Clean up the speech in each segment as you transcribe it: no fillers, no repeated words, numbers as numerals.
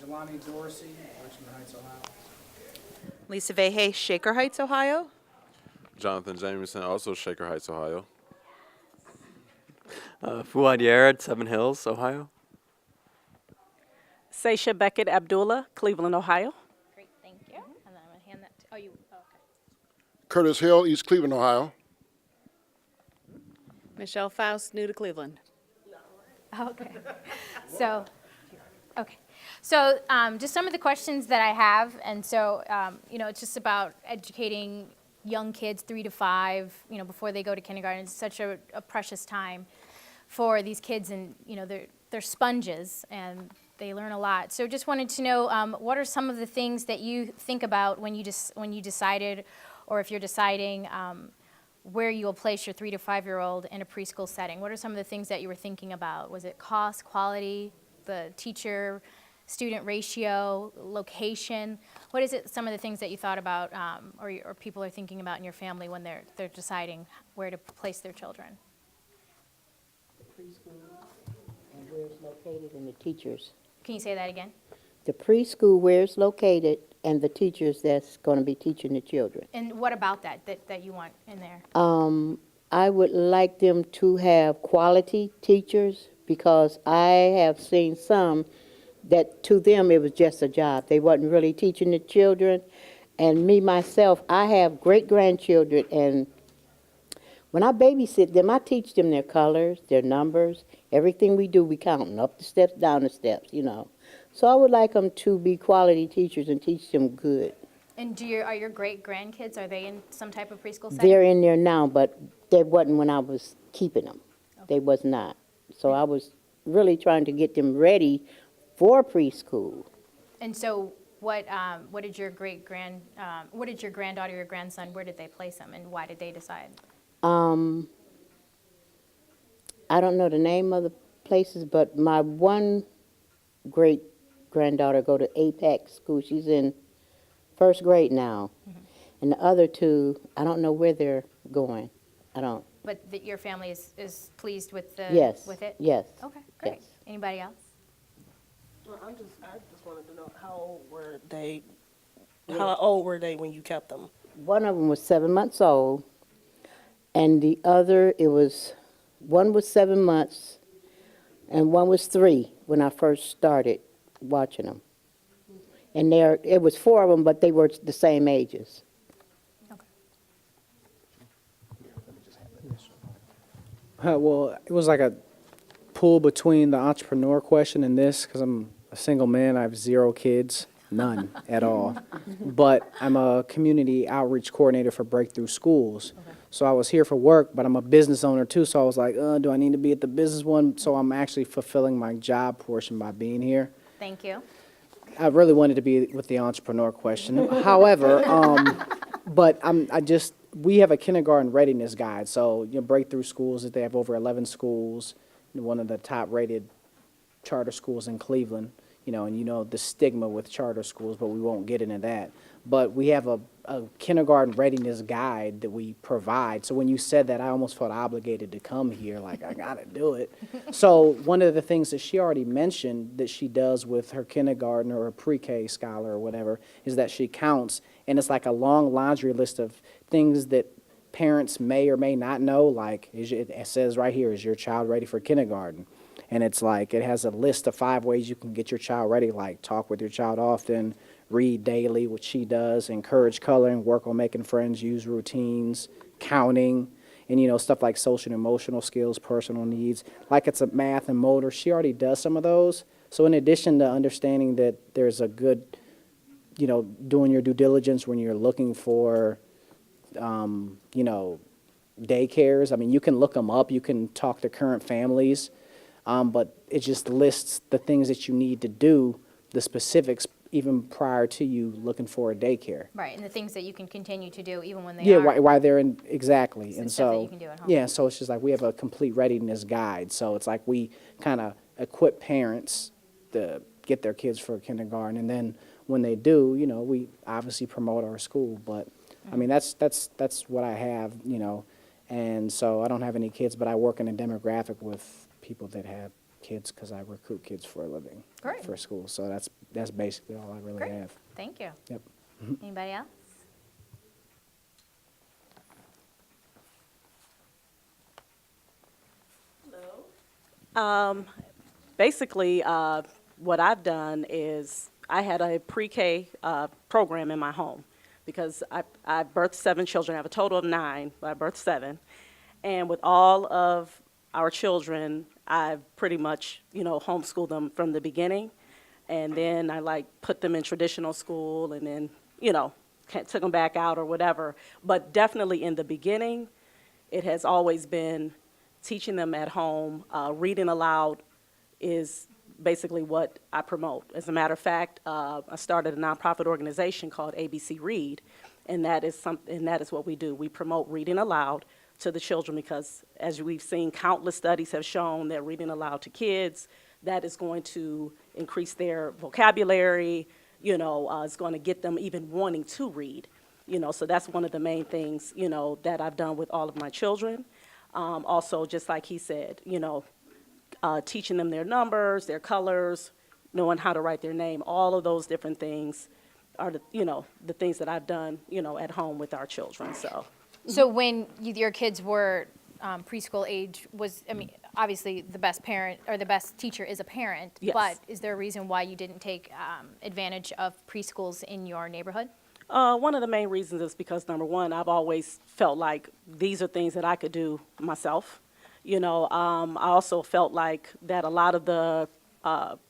Jelani Dorsey, Richmond Heights, Ohio. Lisa Vehe, Shaker Heights, Ohio. Jonathan Jameson, also Shaker Heights, Ohio. Fuad Yared, Seven Hills, Ohio. Seisha Beckett Abdullah, Cleveland, Ohio. Great, thank you. And then I'm going to hand that to, okay. Curtis Hill, East Cleveland, Ohio. Michelle Faust, new to Cleveland. Okay. So, okay. So just some of the questions that I have, and so, it's just about educating young kids, 3 to 5, before they go to kindergarten. It's such a precious time for these kids, and, they're sponges, and they learn a lot. So just wanted to know, what are some of the things that you think about when you decided, or if you're deciding, where you will place your 3 to 5-year-old in a preschool setting? What are some of the things that you were thinking about? Was it cost, quality, the teacher-student ratio, location? What is it, some of the things that you thought about, or people are thinking about in your family when they're deciding where to place their children? The preschool and where it's located and the teachers. Can you say that again? The preschool, where it's located, and the teachers that's going to be teaching the children. And what about that you want in there? I would like them to have quality teachers, because I have seen some that to them it was just a job. They wasn't really teaching the children. And me, myself, I have great-grandchildren, and when I babysit them, I teach them their colors, their numbers. Everything we do, we count up the steps, down the steps, So I would like them to be quality teachers and teach them good. And are your great-grandkids, are they in some type of preschool setting? They're in there now, but they wasn't when I was keeping them. Okay. They was not. So I was really trying to get them ready for preschool. And so what did your what did your granddaughter or grandson, where did they place them, and why did they decide? I don't know the name of the places, but my one great-granddaughter go to Apex School. She's in first grade now. Mm-hmm. And the other two, I don't know where they're going. I don't. But your family is pleased with yes. with it? Yes. Okay, great. Yes. Anybody else? Well, I just wanted to know, how old were they? How old were they when you kept them? One of them was 7 months old, and the other, one was 7 months, and one was 3 when I first started watching them. And it was 4 of them, but they were the same ages. Well, it was like a pull between the entrepreneur question and this, because I'm a single man. I have 0 kids, none at all. But I'm a community outreach coordinator for Breakthrough Schools. Okay. So I was here for work, but I'm a business owner too. So I was like, do I need to be at the business one? So I'm actually fulfilling my job portion by being here. Thank you. I really wanted to be with the entrepreneur question. However, but we have a kindergarten readiness guide. So, Breakthrough Schools, they have over 11 schools, one of the top-rated charter schools in Cleveland, and the stigma with charter schools, but we won't get into that. But we have a kindergarten readiness guide that we provide. So when you said that, I almost felt obligated to come here, like I got to do it. So one of the things that she already mentioned that she does with her kindergarten or her pre-K scholar or whatever is that she counts, and it's like a long laundry list of things that parents may or may not know, like it says right here, is your child ready for kindergarten? And it's like, it has a list of 5 ways you can get your child ready, like talk with your child often, read daily, which she does, encourage coloring, work on making friends, use routines, counting, and stuff like social and emotional skills, personal needs. Like it's a math and motor. She already does some of those. So in addition to understanding that there's a good, doing your due diligence when you're looking for, daycares. I mean, you can look them up. You can talk to current families. But it just lists the things that you need to do, the specifics, even prior to you looking for a daycare. Right, and the things that you can continue to do even when they are. Yeah, why they're in, exactly. And so, that you can do at home. Yeah, so it's just like we have a complete readiness guide. So it's like we kind of equip parents to get their kids for kindergarten. And then when they do, we obviously promote our school. But, I mean, that's what I have, And so I don't have any kids, but I work in a demographic with people that have kids because I recruit kids for a living. Great. For school. So that's basically all I really Great. have. Thank you. Yep. Anybody else? Basically, what I've done is I had a pre-K program in my home because I birthed 7 children. I have a total of 9, but I birthed 7. And with all of our children, I've pretty much, homeschooled them from the beginning. And then I put them in traditional school and then, took them back out or whatever. But definitely in the beginning, it has always been teaching them at home. Reading aloud is basically what I promote. As a matter of fact, I started a nonprofit organization called ABC Read, and that is what we do. We promote reading aloud to the children because, as we've seen, countless studies have shown that reading aloud to kids, that is going to increase their vocabulary, it's going to get them even wanting to read. So that's one of the main things, that I've done with all of my children. Also, just like he said, teaching them their numbers, their colors, knowing how to write their name, all of those different things are the things that I've done, at home with our children, so. So when your kids were preschool age, obviously the best parent or the best teacher is a parent. Yes. But is there a reason why you didn't take advantage of preschools in your neighborhood? One of the main reasons is because, number one, I've always felt like these are things that I could do myself. I also felt like that a lot of the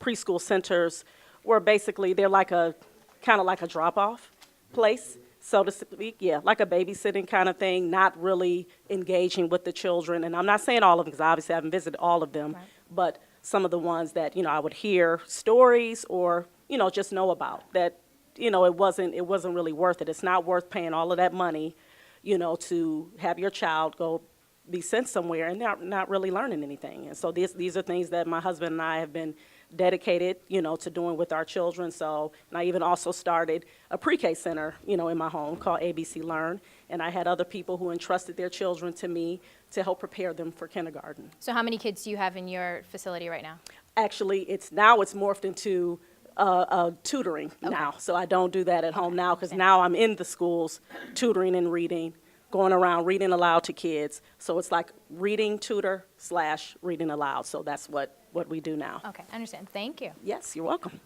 preschool centers were basically, they're kind of like a drop-off place, so to speak, like a babysitting kind of thing, not really engaging with the children. And I'm not saying all of them, because obviously I haven't visited all of them, Right. but some of the ones that, I would hear stories or, just know about, that, it wasn't really worth it. It's not worth paying all of that money, to have your child go be sent somewhere and not really learning anything. And so these are things that my husband and I have been dedicated, to doing with our children. So, and I even also started a pre-K center, in my home called ABC Learn. And I had other people who entrusted their children to me to help prepare them for kindergarten. So how many kids do you have in your facility right now? Actually, it's morphed into tutoring now. So I don't do that at home now because now I'm in the schools tutoring and reading, going around reading aloud to kids. So it's like reading tutor / reading aloud. So that's what we do now. Okay, I understand. Thank you. Yes, you're welcome.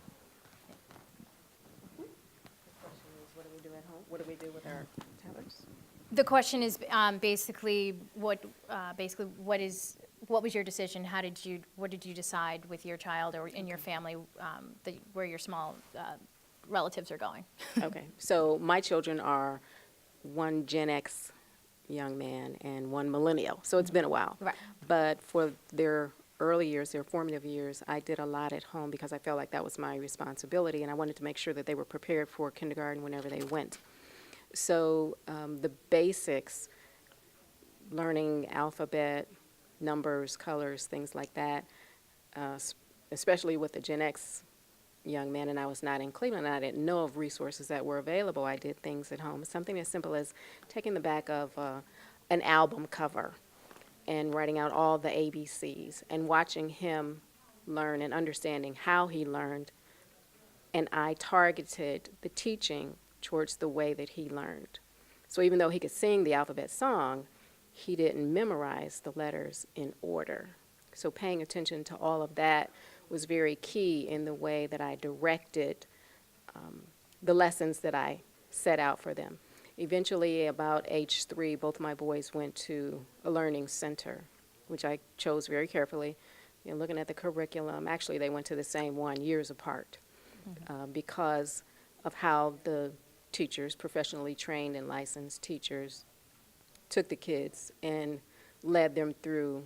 What do we do at home? What do we do with our tablets? The question is basically what was your decision? What did you decide with your child or in your family where your small relatives are going? Okay, so my children are one Gen X young man and one millennial, so it's been a while. Right. But for their early years, their formative years, I did a lot at home because I felt like that was my responsibility, and I wanted to make sure that they were prepared for kindergarten whenever they went. So the basics, learning alphabet, numbers, colors, things like that, especially with the Gen X young man, and I was not in Cleveland, and I didn't know of resources that were available. I did things at home. Something as simple as taking the back of an album cover and writing out all the ABCs and watching him learn and understanding how he learned. And I targeted the teaching towards the way that he learned. So even though he could sing the alphabet song, he didn't memorize the letters in order. So paying attention to all of that was very key in the way that I directed the lessons that I set out for them. Eventually, about age 3, both my boys went to a learning center, which I chose very carefully. Looking at the curriculum, actually they went to the same one years apart because of how the teachers, professionally trained and licensed teachers, took the kids and led them through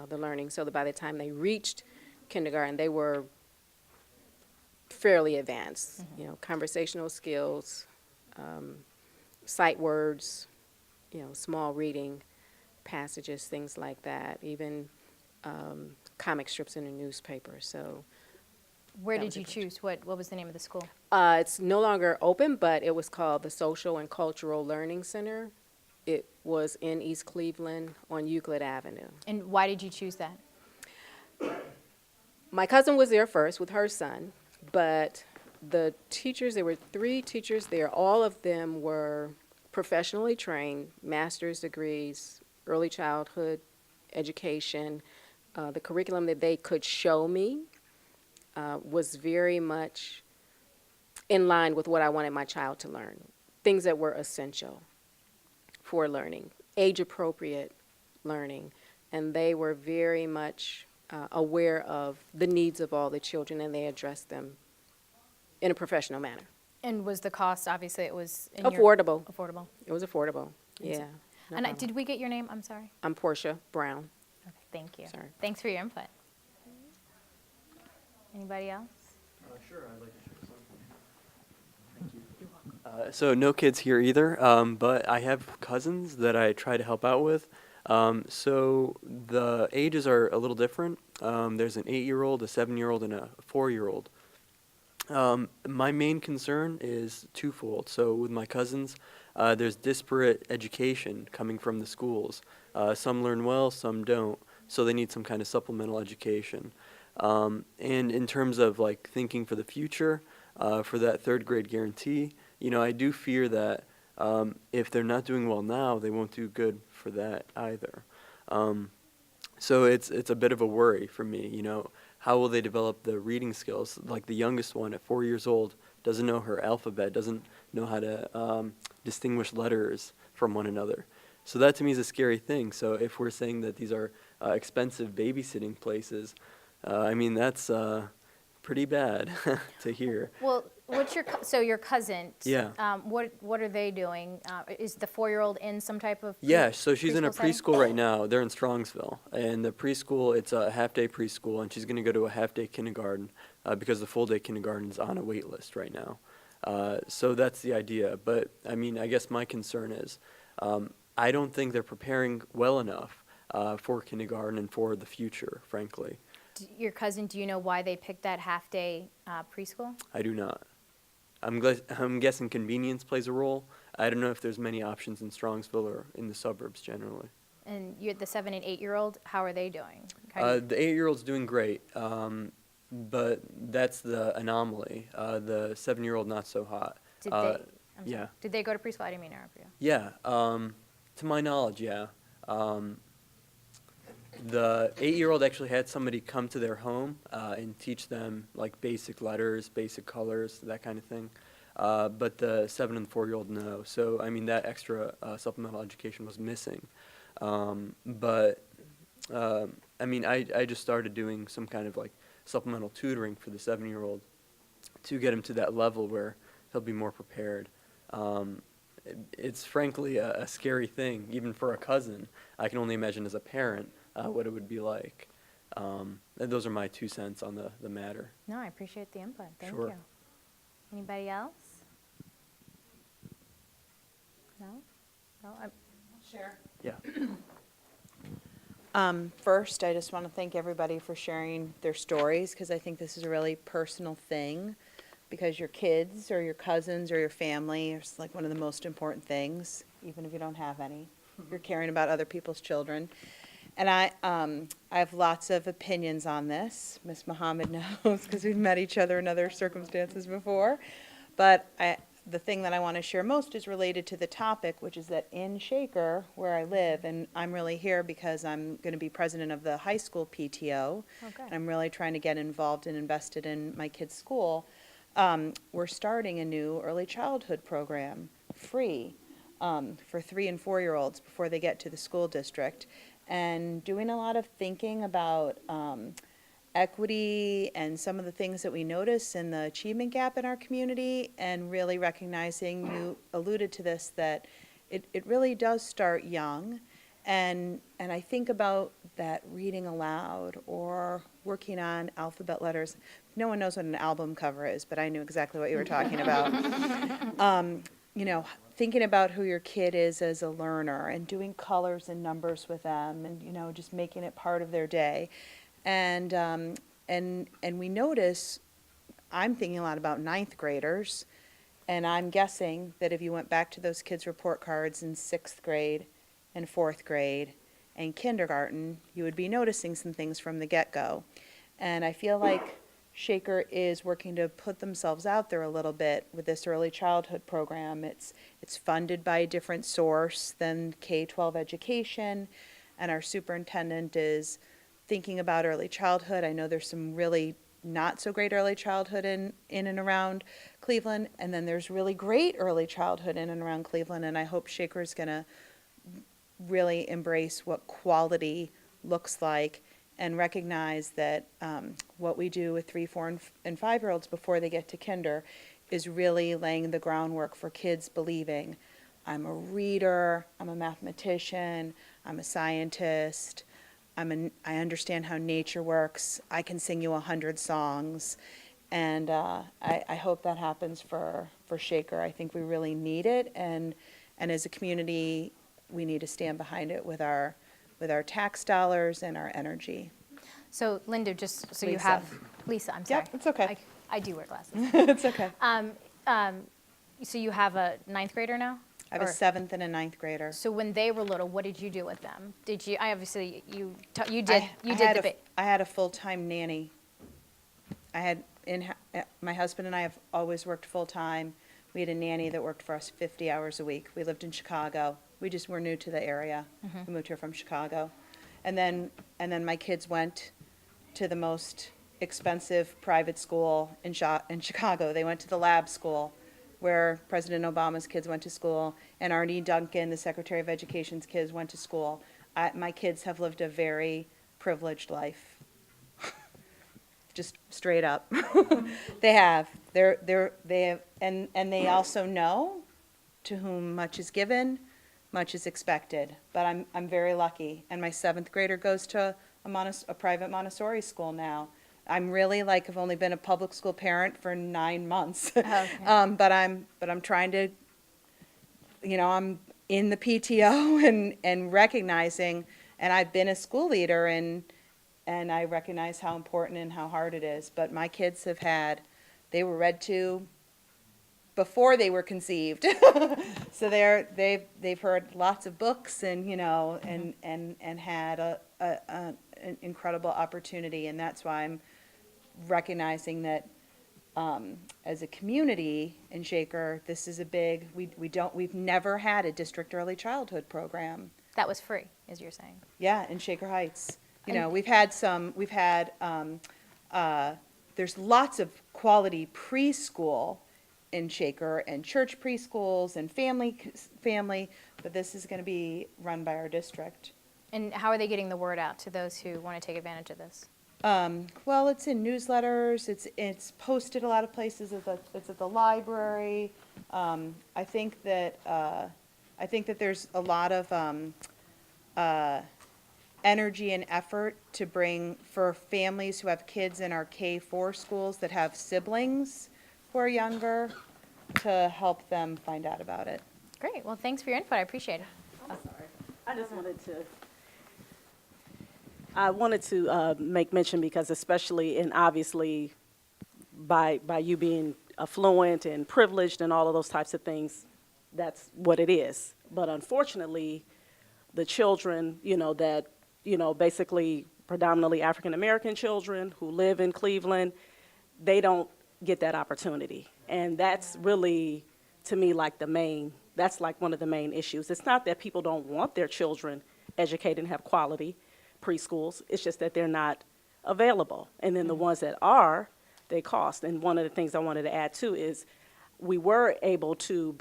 the learning, so that by the time they reached kindergarten, they were fairly advanced. Conversational skills, sight words, small reading passages, things like that, even comic strips in a newspaper. So Where did you choose? What was the name of the school? it's no longer open, but it was called the Social and Cultural Learning Center. It was in East Cleveland on Euclid Avenue. And why did you choose that? My cousin was there first with her son, but the teachers, there were 3 teachers there. All of them were professionally trained, master's degrees, early childhood education. The curriculum that they could show me was very much in line with what I wanted my child to learn. Things that were essential for learning, age-appropriate learning. And they were very much aware of the needs of all the children, and they addressed them in a professional manner. And was the cost, obviously, it was in Affordable. Affordable. It was affordable, yeah. no And problem. did we get your name? I'm sorry. I'm Portia Brown. Okay, thank you. Sorry. Thanks for your input. Anybody else? Sure, I'd like to share something. Thank you. So no kids here either, but I have cousins that I try to help out with. So the ages are a little different. There's an 8-year-old, a 7-year-old, and a 4-year-old. My main concern is twofold. So with my cousins, there's disparate education coming from the schools. Some learn well, some don't. So they need some kind of supplemental education. And in terms of like thinking for the future, for that 3rd grade guarantee, I do fear that if they're not doing well now, they won't do good for that either. So it's a bit of a worry for me, how will they develop the reading skills? Like the youngest one at 4 years old doesn't know her alphabet, doesn't know how to distinguish letters from one another. So that to me is a scary thing. So if we're saying that these are expensive babysitting places, that's pretty bad to hear. Well, what's so your cousin? Yeah. What are they doing? Is the 4-year-old in some type of? Yeah, so she's in a setting? preschool right now. They're in Strongsville. And the preschool, it's a half-day preschool, and she's going to go to a half-day kindergarten because the full-day kindergarten is on a wait list right now. So that's the idea. But, I guess my concern is I don't think they're preparing well enough for kindergarten and for the future, frankly. Your cousin, do you know why they picked that half-day preschool? I do not. I'm guessing convenience plays a role. I don't know if there's many options in Strongsville or in the suburbs generally. And you're the 7 and 8-year-old. How are they doing? The 8-year-old's doing great, but that's the anomaly. The 7-year-old not so hot. Did they? I'm sorry. Yeah. Did they go to preschool? I didn't mean to interrupt you. Yeah. To my knowledge, yeah. The 8-year-old actually had somebody come to their home and teach them like basic letters, basic colors, that kind of thing. But the 7 and 4-year-old, no. So, that extra supplemental education was missing. I just started doing some kind of like supplemental tutoring for the 7-year-old to get him to that level where he'll be more prepared. It's frankly a scary thing, even for a cousin. I can only imagine as a parent what it would be like. And those are my 2 cents on the matter. No, I appreciate the input. Thank Sure. you. Anybody else? No? No? Share. Yeah. First, I just want to thank everybody for sharing their stories because I think this is a really personal thing because your kids or your cousins or your family is like one of the most important things, even if you don't have any. You're caring about other people's children. And I have lots of opinions on this. Miss Muhammad knows because we've met each other in other circumstances before. But the thing that I want to share most is related to the topic, which is that in Shaker, where I live, and I'm really here because I'm going to be president of the high school PTO, Okay. and I'm really trying to get involved and invested in my kids' school. We're starting a new early childhood program, free, for 3 and 4-year-olds before they get to the school district, and doing a lot of thinking about equity and some of the things that we notice in the achievement gap in our community, and really recognizing, you alluded to this, that it really does start young. And I think about that reading aloud or working on alphabet letters. No one knows what an album cover is, but I knew exactly what you were talking about. Thinking about who your kid is as a learner and doing colors and numbers with them and, just making it part of their day. And we notice, I'm thinking a lot about 9th graders, and I'm guessing that if you went back to those kids' report cards in 6th grade and 4th grade and kindergarten, you would be noticing some things from the get-go. And I feel like Shaker is working to put themselves out there a little bit with this early childhood program. It's funded by a different source than K-12 education, and our superintendent is thinking about early childhood. I know there's some really not so great early childhood in and around Cleveland, and then there's really great early childhood in and around Cleveland, and I hope Shaker is going to really embrace what quality looks like and recognize that what we do with 3, 4, and 5-year-olds before they get to kinder is really laying the groundwork for kids believing, I'm a reader, I'm a mathematician, I'm a scientist, I understand how nature works, I can sing you 100 songs. And I hope that happens for Shaker. I think we really need it, and as a community, we need to stand behind it with our tax dollars and our energy. So Linda, just so you Lisa. have, Lisa, I'm sorry. Yep, it's okay. I do wear glasses. It's okay. So you have a 9th grader now? I have a Or- 7th and a 9th grader. So when they were little, what did you do with them? Did you, I obviously, you did I had a full-time nanny. My husband and I have always worked full-time. We had a nanny that worked for us 50 hours a week. We lived in Chicago. We're new to the area. We moved here from Chicago. And then my kids went to the most expensive private school in Chicago. They went to the lab school where President Obama's kids went to school, and Arnie Duncan, the Secretary of Education's kids, went to school. My kids have lived a very privileged life. Just straight up. They have. They have, and they also know to whom much is given, much is expected. But I'm very lucky, and my 7th grader goes to a private Montessori school now. I'm really I've only been a public school parent for 9 months. Okay. But I'm trying to, I'm in the PTO and recognizing, and I've been a school leader and I recognize how important and how hard it is. But my kids they were read to before they were conceived. So they've heard lots of books and, and had an incredible opportunity. And that's why I'm recognizing that as a community in Shaker, this is a big, we've never had a district early childhood program. That was free, as you're saying. Yeah, in Shaker Heights. And- There's lots of quality preschool in Shaker and church preschools and family, but this is going to be run by our district. And how are they getting the word out to those who want to take advantage of this? Well, it's in newsletters, it's posted a lot of places, it's at the library. I think that there's a lot of energy and effort to bring for families who have kids in our K-4 schools that have siblings who are younger to help them find out about it. Great. Well, thanks for your input. I appreciate it. I just wanted to make mention, because especially and obviously by you being affluent and privileged and all of those types of things, that's what it is. But unfortunately, the children, basically predominantly African American children who live in Cleveland, they don't get that opportunity. And that's really, to me, that's one of the main issues. It's not that people don't want their children educated and have quality preschools. It's just that they're not available. And then the ones that are, they cost. And one of the things I wanted to add too is we were able to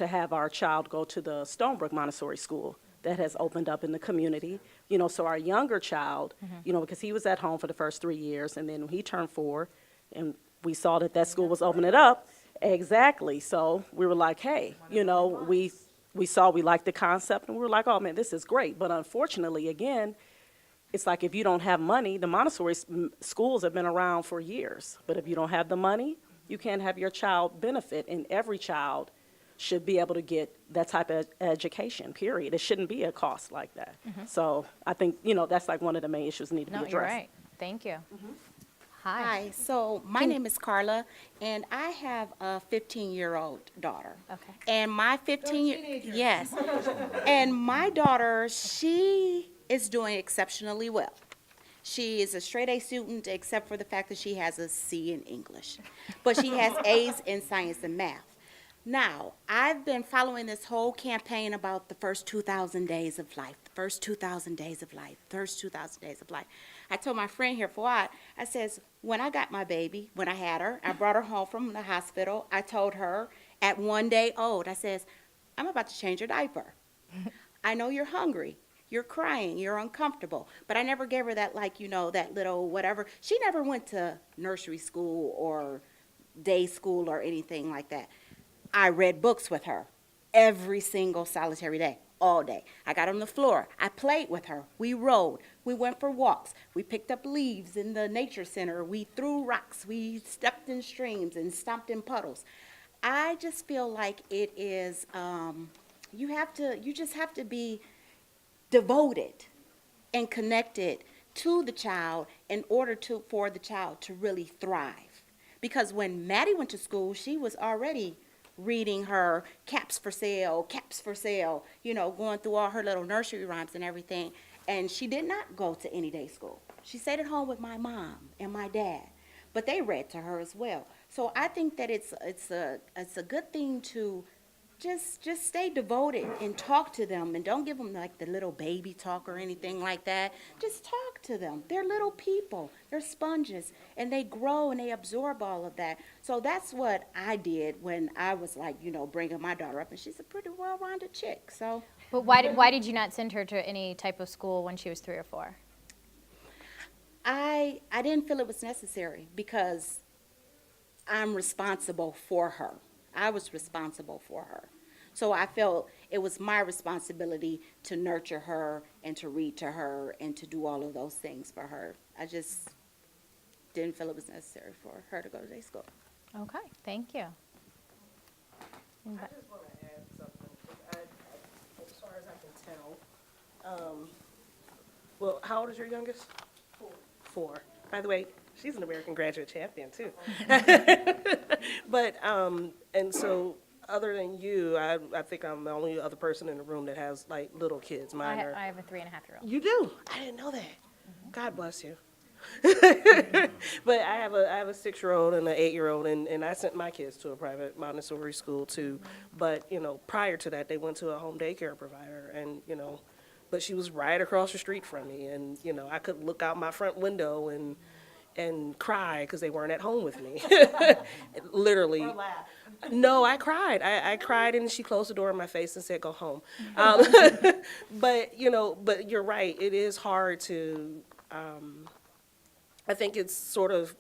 have our child go to the Stonebrook Montessori School that has opened up in the community. So our younger child, because he was at home for the first 3 years, and then when he turned 4, and we saw that school was opening it up. Exactly. So we were like, hey, we liked the concept, and we were like, oh man, this is great. But unfortunately, again, it's like if you don't have money, the Montessori schools have been around for years. But if you don't have the money, you can't have your child benefit, and every child should be able to get that type of education, period. It shouldn't be a cost like that. So I think, that's one of the main issues that need to be No, addressed. you're right. Thank you. Hi. Hi, so my name is Carla, and I have a 15-year-old daughter. Okay. And my yes. And my daughter, she is doing exceptionally well. She is a straight A student, except for the fact that she has a C in English. But she has A's in science and math. Now, I've been following this whole campaign about the first 2,000 days of life, the first 2,000 days of life, first 2,000 days of life. I told my friend here, Fawad, I says, when I got my baby, when I had her, I brought her home from the hospital. I told her at 1 day old, I says, I'm about to change your diaper. I know you're hungry. You're crying, you're uncomfortable. But I never gave her that, like, you know, that little whatever. She never went to nursery school or day school or anything like that. I read books with her every single solitary day, all day. I got on the floor. I played with her. We rode. We went for walks. We picked up leaves in the nature center. We threw rocks. We stepped in streams and stomped in puddles. I just feel like it is, you just have to be devoted and connected to the child in order for the child to really thrive. Because when Maddie went to school, she was already reading her caps for sale, you know, going through all her little nursery rhymes and everything. And she did not go to any day school. She stayed at home with my mom and my dad, but they read to her as well. So I think that it's a good thing to just stay devoted and talk to them, and don't give them like the little baby talk or anything like that. Just talk to them. They're little people. They're sponges, and they grow and they absorb all of that. So that's what I did when I was like, you know, bringing my daughter up, and she's a pretty well-rounded chick. So, But why did you not send her to any type of school when she was 3 or 4? I didn't feel it was necessary because I'm responsible for her. I was responsible for her. So I felt it was my responsibility to nurture her and to read to her and to do all of those things for her. I just didn't feel it was necessary for her to go to day school. Okay, thank you. I just want to add something. As far as I can tell, well, how old is your youngest? 4. By the way, she's an American graduate champion too. But and so, other than you, I think I'm the only other person in the room that has like little kids. Mine are. I have a 3.5-year-old. You do? I didn't know that. God bless you. But I have a 6-year-old and an 8-year-old, and I sent my kids to a private Montessori school too. But you know, prior to that, they went to a home daycare provider, and you know, but she was right across the street from me, and you know, I could look out my front window and cry because they weren't at home with me. Literally. Or laugh. No, I cried. I cried, and she closed the door in my face and said, "Go home." But you know, but you're right. It is hard to. I think it's sort of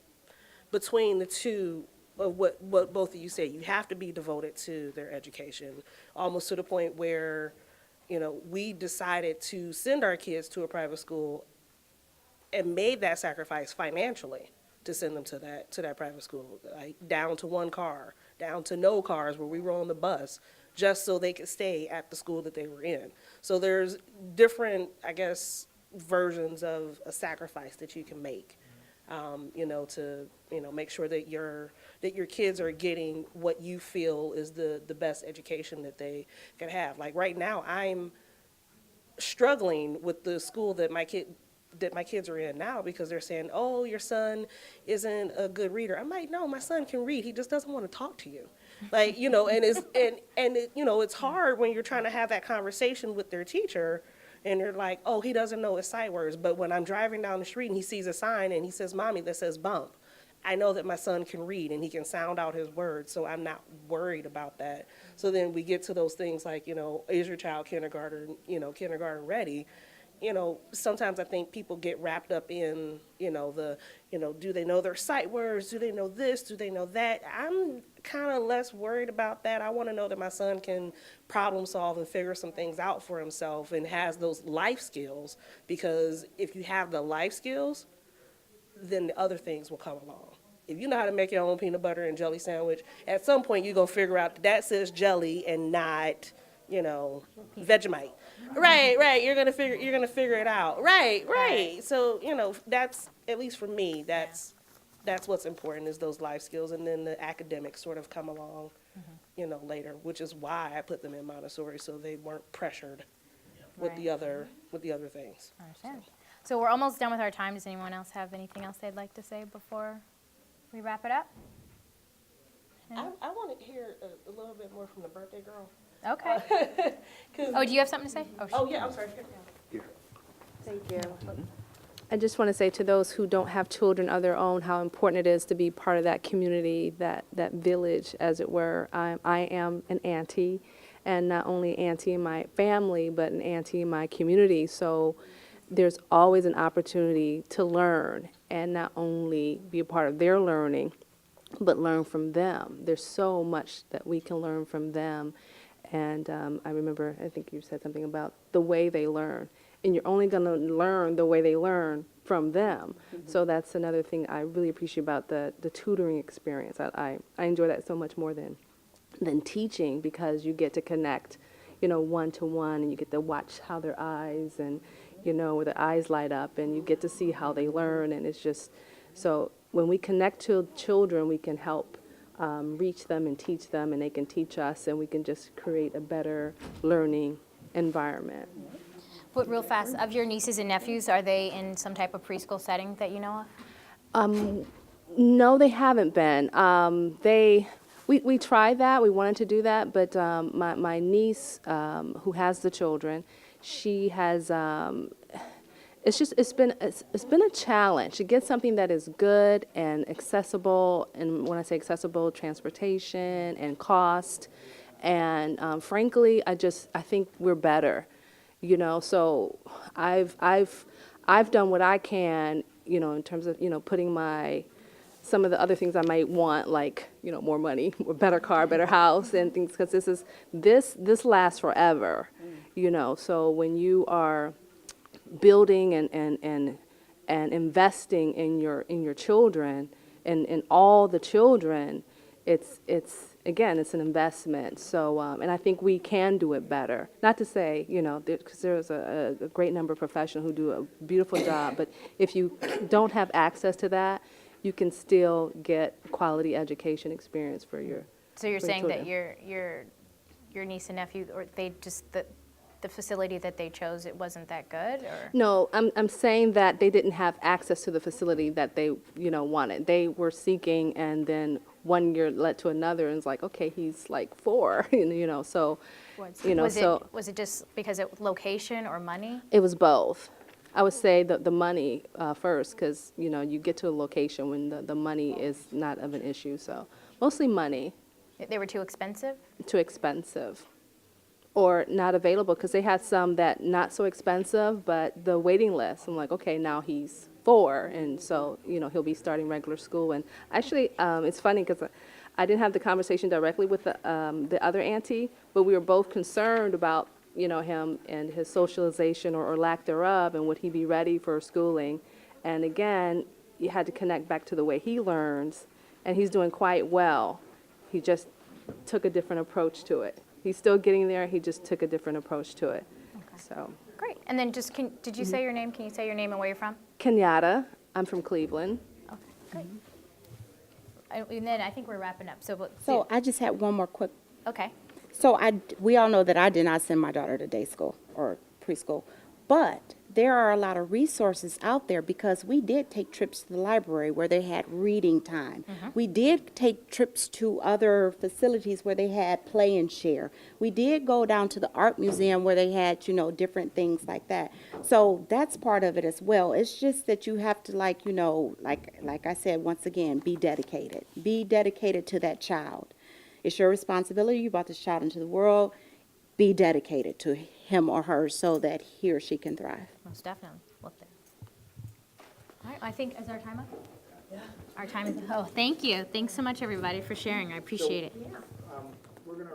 between the two of what both of you say. You have to be devoted to their education, almost to the point where, you know, we decided to send our kids to a private school and made that sacrifice financially to send them to that private school, like down to 1 car, down to no cars where we were on the bus, just so they could stay at the school that they were in. So there's different, I guess, versions of a sacrifice that you can make, you know, to, you know, make sure that your kids are getting what you feel is the best education that they can have. Like right now, I'm struggling with the school that my kids are in now, because they're saying, "Oh, your son isn't a good reader." I'm like, "No, my son can read. He just doesn't want to talk to you." Like, you know, and you know, it's hard when you're trying to have that conversation with their teacher, and they're like, "Oh, he doesn't know his sight words." But when I'm driving down the street and he sees a sign and he says, "Mommy," that says bump, I know that my son can read and he can sound out his words, so I'm not worried about that. So then we get to those things like, you know, is your child kindergarten ready? You know, sometimes I think people get wrapped up in, you know, do they know their sight words? Do they know this? Do they know that? I'm kind of less worried about that. I want to know that my son can problem solve and figure some things out for himself and has those life skills, because if you have the life skills, then the other things will come along. If you know how to make your own peanut butter and jelly sandwich, at some point you're going to figure out that says jelly and not, you know, Vegemite. Right. You're gonna figure it out. Right. So, you know, that's, at least for me, that's what's important, is those life skills, and then the academics sort of come along, you know, later, which is why I put them in Montessori, so they weren't pressured with the other things. I understand. So we're almost done with our time. Does anyone else have anything else they'd like to say before we wrap it up? I want to hear a little bit more from the birthday girl. Okay. Oh, do you have something to say? Oh, yeah, I'm sorry. Thank you. I just want to say to those who don't have children of their own how important it is to be part of that community, that village, as it were. I am an auntie, and not only auntie in my family, but an auntie in my community. So there's always an opportunity to learn and not only be a part of their learning, but learn from them. There's so much that we can learn from them. And I remember, I think you said something about the way they learn. And you're only going to learn the way they learn from them. So that's another thing I really appreciate about the tutoring experience. I enjoy that so much more than teaching, because you get to connect, one-to-one, and you get to watch how their eyes and, where their eyes light up, and you get to see how they learn. And it's just, so when we connect to children, we can help reach them and teach them, and they can teach us, and we can just create a better learning environment. But real fast, of your nieces and nephews, are they in some type of preschool setting that you know of? No, they haven't been. We tried that. We wanted to do that, but my niece, who has the children, she has. It's been a challenge to get something that is good and accessible. And when I say accessible, transportation and cost. And frankly, I think we're better. So I've done what I can, in terms of, putting some of the other things I might want, like, more money, a better car, better house, and things, because this lasts forever, So when you are building and investing in your children and in all the children, it's an investment. So, and I think we can do it better. Not to say, because there's a great number of professionals who do a beautiful job, but if you don't have access to that, you can still get quality education experience for your. So you're for your saying that children. your niece and nephew, or they just the facility that they chose, it wasn't that good, or? No, I'm saying that they didn't have access to the facility that they wanted. They were seeking, and then one year led to another, and it's like, okay, he's like 4, so Was it just because of location or money? it was both. I would say the money first, because you get to a location when the money is not of an issue. So mostly money. They were too expensive? Too expensive, or not available, because they had some that not so expensive, but the waiting list. I'm like, okay, now he's 4, and so he'll be starting regular school. And actually, it's funny because I didn't have the conversation directly with the other auntie, but we were both concerned about him and his socialization or lack thereof, and would he be ready for schooling. And again, you had to connect back to the way he learns, and he's doing quite well. He just took a different approach to it. He's still getting there. He just took a different approach to it. Okay. So great. And then did you say your name? Can you say your name and where you're from? Kenyatta. I'm from Cleveland. Okay, great. And then I think we're wrapping up. So I just had one more quick. Okay. So we all know that I did not send my daughter to day school or preschool, but there are a lot of resources out there, because we did take trips to the library where they had reading time. We did take trips to other facilities where they had play and share. We did go down to the art museum where they had, different things like that. So that's part of it as well. It's just that you have to, like I said, once again, be dedicated. Be dedicated to that child. It's your responsibility. You brought this child into the world. Be dedicated to him or her so that he or she can thrive. Most definitely. All right, I think, is our time up? Yeah. Our time is, thank you. Thanks so much, everybody, for sharing. I appreciate it. We're going to